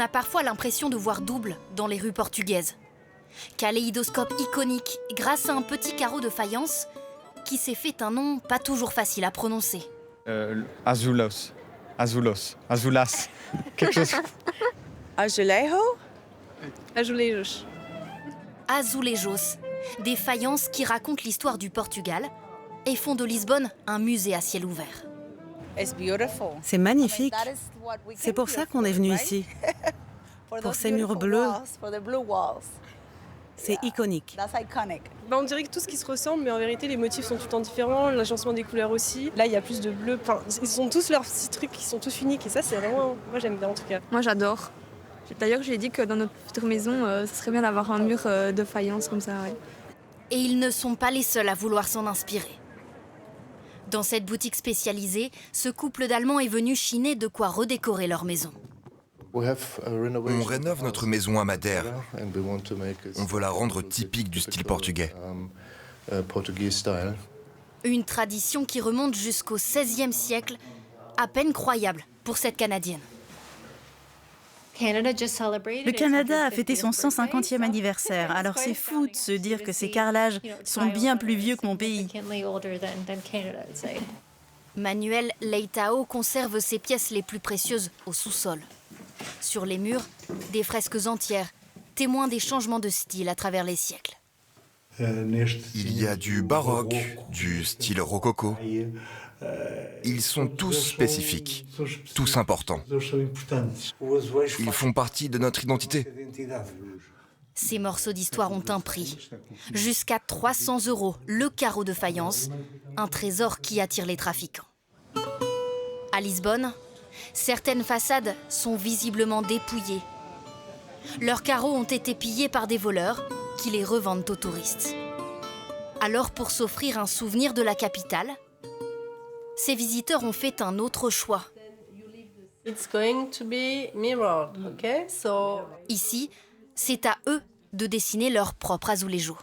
a parfois l'impression de voir double dans les rues portugaises. Kaléidoscope iconique grâce à un petit carreau de faïence qui s'est fait un nom pas toujours facile à prononcer. Azulos, azulas, quelque chose. Azulejo? Azulejos. Azulejos, des faïences qui racontent l'histoire du Portugal et font de Lisbonne un musée à ciel ouvert. C'est magnifique. C'est pour ça qu'on est venu ici. Pour ces murs bleus. C'est iconique. On dirait que tout ce qui se ressemble, mais en vérité, les motifs sont tout le temps différents, l'agencement des couleurs aussi. Là, il y a plus de bleu. Enfin, ils ont tous leurs petits trucs qui sont tous uniques. Et ça, c'est vraiment... Moi, j'aime bien, en tout cas. Moi, j'adore. D'ailleurs, j'ai dit que dans notre future maison, ce serait bien d'avoir un mur de faïence comme ça. Ouais. Et ils ne sont pas les seuls à vouloir s'en inspirer. Dans cette boutique spécialisée, ce couple d'Allemands est venu chiner de quoi redécorer leur maison. On rénove notre maison à Madère. On veut la rendre typique du style portugais. Une tradition qui remonte jusqu'au XVIe siècle, à peine croyable pour cette Canadienne. Le Canada a fêté son 150e anniversaire, alors c'est fou de se dire que ces carrelages sont bien plus vieux que mon pays. Manuel Leitao conserve ses pièces les plus précieuses au sous-sol. Sur les murs, des fresques entières, témoins des changements de style à travers les siècles. Il y a du baroque, du style rococo. Ils sont tous spécifiques, tous importants. Ils font partie de notre identité. Ces morceaux d'histoire ont un prix. Jusqu'à 300 € le carreau de faïence, un trésor qui attire les trafiquants. À Lisbonne, certaines façades sont visiblement dépouillées. Leurs carreaux ont été pillés par des voleurs qui les revendent aux touristes. Alors, pour s'offrir un souvenir de la capitale, ces visiteurs ont fait un autre choix. Ici, c'est à eux de dessiner leur propre azulejo.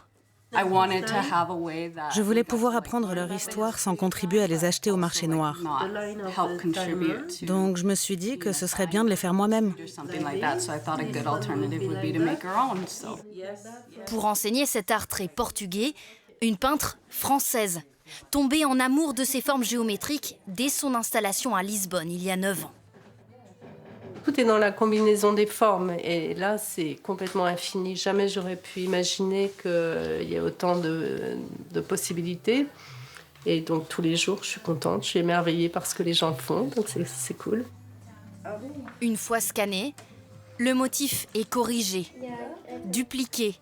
Je voulais pouvoir apprendre leur histoire sans contribuer à les acheter au marché noir. Donc je me suis dit que ce serait bien de les faire moi-même. Pour enseigner cet art très portugais, une peintre française, tombée en amour de ces formes géométriques dès son installation à Lisbonne il y a 9 ans. Tout est dans la combinaison des formes et là c'est complètement infini. Jamais j'aurais pu imaginer qu'il y ait autant de possibilités. Et donc tous les jours je suis contente, je suis émerveillée par ce que les gens font, donc c'est cool. Une fois scanné, le motif est corrigé, dupliqué,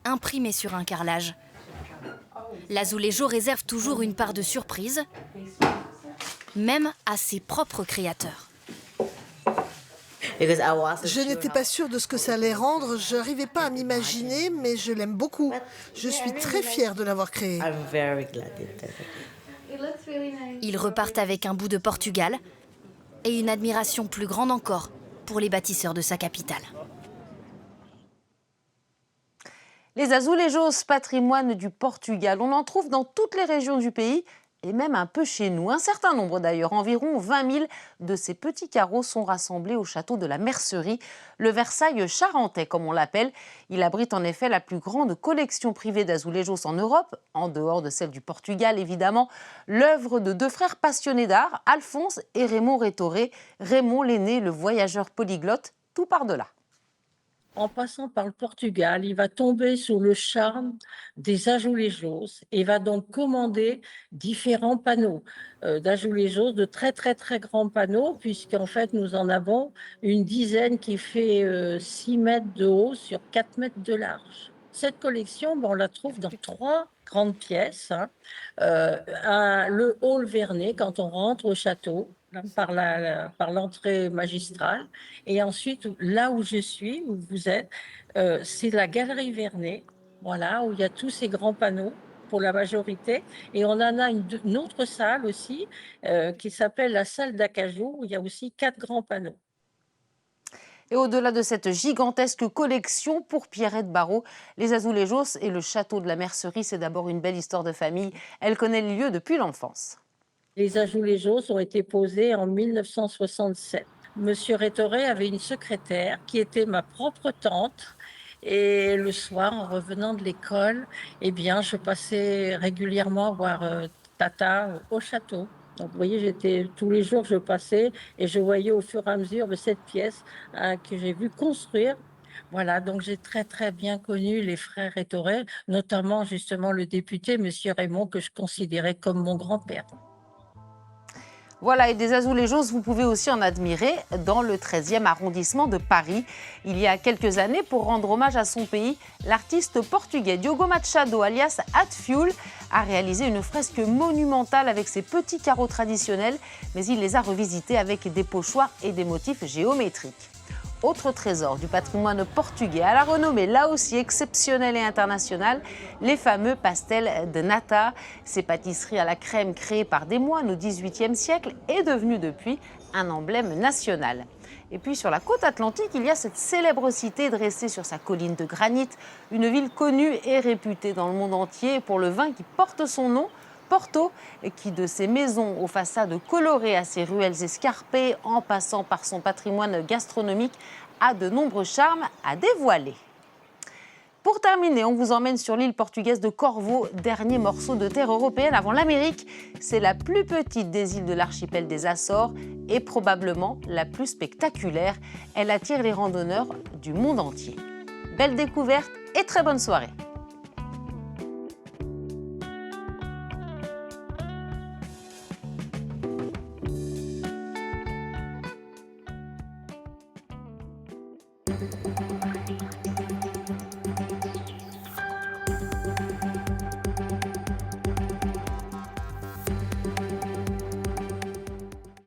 imprimé sur un carrelage. L'azulejo réserve toujours une part de surprise, même à ses propres créateurs. Je n'étais pas sûre de ce que ça allait rendre, je n'arrivais pas à m'imaginer, mais je l'aime beaucoup. Je suis très fière de l'avoir créé. Ils repartent avec un bout de Portugal et une admiration plus grande encore pour les bâtisseurs de sa capitale. Les azulejos, patrimoine du Portugal, on en trouve dans toutes les régions du pays et même un peu chez nous. Un certain nombre d'ailleurs, environ 20 000 de ces petits carreaux sont rassemblés au château de la Mercerie, le Versailles charentais comme on l'appelle. Il abrite en effet la plus grande collection privée d'azulejos en Europe, en dehors de celle du Portugal évidemment, l'œuvre de deux frères passionnés d'art, Alphonse et Raymond Rétoré. Raymond l'aîné, le voyageur polyglotte, tout par-delà. En passant par le Portugal, il va tomber sous le charme des azulejos et va donc commander différents panneaux d'azulejos, de très très très grands panneaux, puisqu'en fait nous en avons une dizaine qui fait 6 mètres de haut sur 4 mètres de large. Cette collection, on la trouve dans 3 grandes pièces. Le hall Vernet, quand on rentre au château, par l'entrée magistrale. Et ensuite, là où je suis, où vous êtes, c'est la galerie Vernet, voilà, où il y a tous ces grands panneaux pour la majorité. Et on en a une autre salle aussi, qui s'appelle la salle d'Acajou, où il y a aussi 4 grands panneaux. Et au-delà de cette gigantesque collection, pour Pierrette Barrault, les azulejos et le château de la Mercerie, c'est d'abord une belle histoire de famille. Elle connaît le lieu depuis l'enfance. Les azulejos ont été posés en 1967. Monsieur Rétoré avait une secrétaire qui était ma propre tante. Et le soir, en revenant de l'école, eh bien, je passais régulièrement voir Tata au château. Donc, vous voyez, tous les jours, je passais et je voyais au fur et à mesure de cette pièce que j'ai vu construire. Voilà, donc j'ai très, très bien connu les frères Rétoré, notamment justement le député, Monsieur Raymond, que je considérais comme mon grand-père. Voilà, et des azulejos, vous pouvez aussi en admirer dans le 13e arrondissement de Paris. Il y a quelques années, pour rendre hommage à son pays, l'artiste portugais Diogo Machado, alias Hatfiul, a réalisé une fresque monumentale avec ses petits carreaux traditionnels, mais il les a revisités avec des pochoirs et des motifs géométriques. Autre trésor du patrimoine portugais à la renommée là aussi exceptionnelle et internationale, les fameux pastels de nata. Ces pâtisseries à la crème créées par des moines au XVIIIe siècle est devenue depuis un emblème national. Et puis sur la côte atlantique, il y a cette célèbre cité dressée sur sa colline de granit, une ville connue et réputée dans le monde entier pour le vin qui porte son nom, Porto, qui de ses maisons aux façades colorées à ses ruelles escarpées, en passant par son patrimoine gastronomique, a de nombreux charmes à dévoiler. Pour terminer, on vous emmène sur l'île portugaise de Corvo, dernier morceau de terre européenne avant l'Amérique. C'est la plus petite des îles de l'archipel des Açores et probablement la plus spectaculaire. Elle attire les randonneurs du monde entier. Belle découverte et très bonne soirée.